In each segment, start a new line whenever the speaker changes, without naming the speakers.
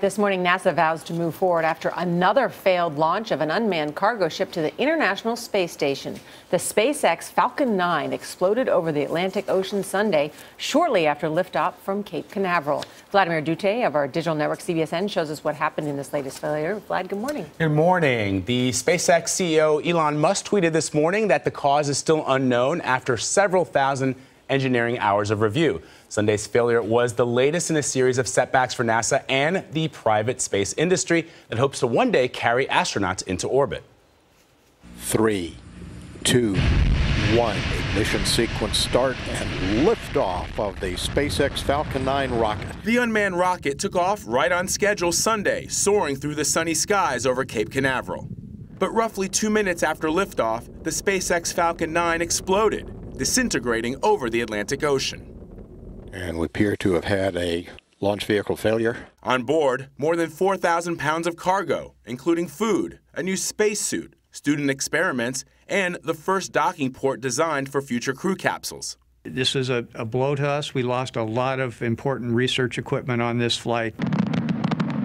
This morning, NASA vows to move forward after another failed launch of an unmanned cargo ship to the International Space Station. The SpaceX Falcon 9 exploded over the Atlantic Ocean Sunday, shortly after liftoff from Cape Canaveral. Vladimir Duthiers of our digital network CBSN shows us what happened in this latest failure. Vlad, good morning.
Good morning. The SpaceX CEO Elon Musk tweeted this morning that the cause is still unknown after several thousand engineering hours of review. Sunday's failure was the latest in a series of setbacks for NASA and the private space industry that hopes to one day carry astronauts into orbit.
3, 2, 1. Ignition sequence start and liftoff of the SpaceX Falcon 9 rocket.
The unmanned rocket took off right on schedule Sunday, soaring through the sunny skies over Cape Canaveral. But roughly 2 minutes after liftoff, the SpaceX Falcon 9 exploded, disintegrating over the Atlantic Ocean.
And we appear to have had a launch vehicle failure.
On board, more than 4,000 pounds of cargo, including food, a new spacesuit, student experiments, and the first docking port designed for future crew capsules.
This is a blow to us. We lost a lot of important research equipment on this flight.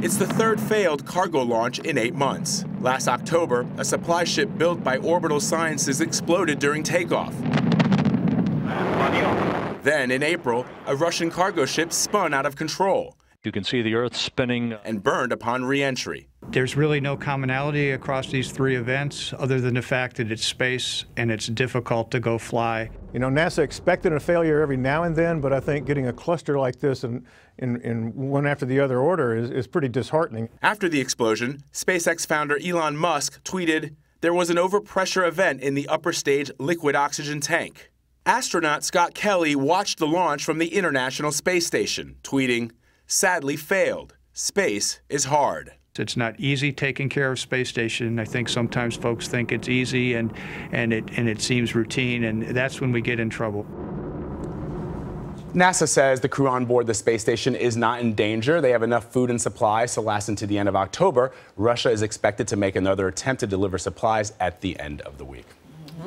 It's the third failed cargo launch in 8 months. Last October, a supply ship built by Orbital Sciences exploded during takeoff. Then, in April, a Russian cargo ship spun out of control.
You can see the Earth spinning
And burned upon re-entry.
There's really no commonality across these three events other than the fact that it's space and it's difficult to go fly.
You know, NASA expected a failure every now and then, but I think getting a cluster like this in one after the other order is pretty disheartening.
After the explosion, SpaceX founder Elon Musk tweeted, "There was an overpressure event in the upper stage liquid oxygen tank." Astronaut Scott Kelly watched the launch from the International Space Station, tweeting, "Sadly failed. Space is hard."
It's not easy taking care of space station. I think sometimes folks think it's easy and it seems routine, and that's when we get in trouble.
NASA says the crew on board the space station is not in danger. They have enough food and supplies to last into the end of October. Russia is expected to make another attempt to deliver supplies at the end of the week.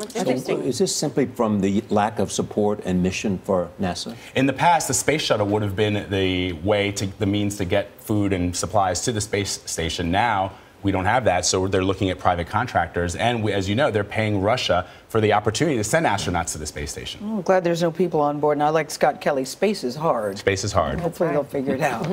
So is this simply from the lack of support and mission for NASA?
In the past, the space shuttle would have been the means to get food and supplies to the space station. Now, we don't have that, so they're looking at private contractors. And as you know, they're paying Russia for the opportunity to send astronauts to the space station.
Oh, I'm glad there's no people on board. And I like Scott Kelly, space is hard.
Space is hard.
Hopefully they'll figure it out.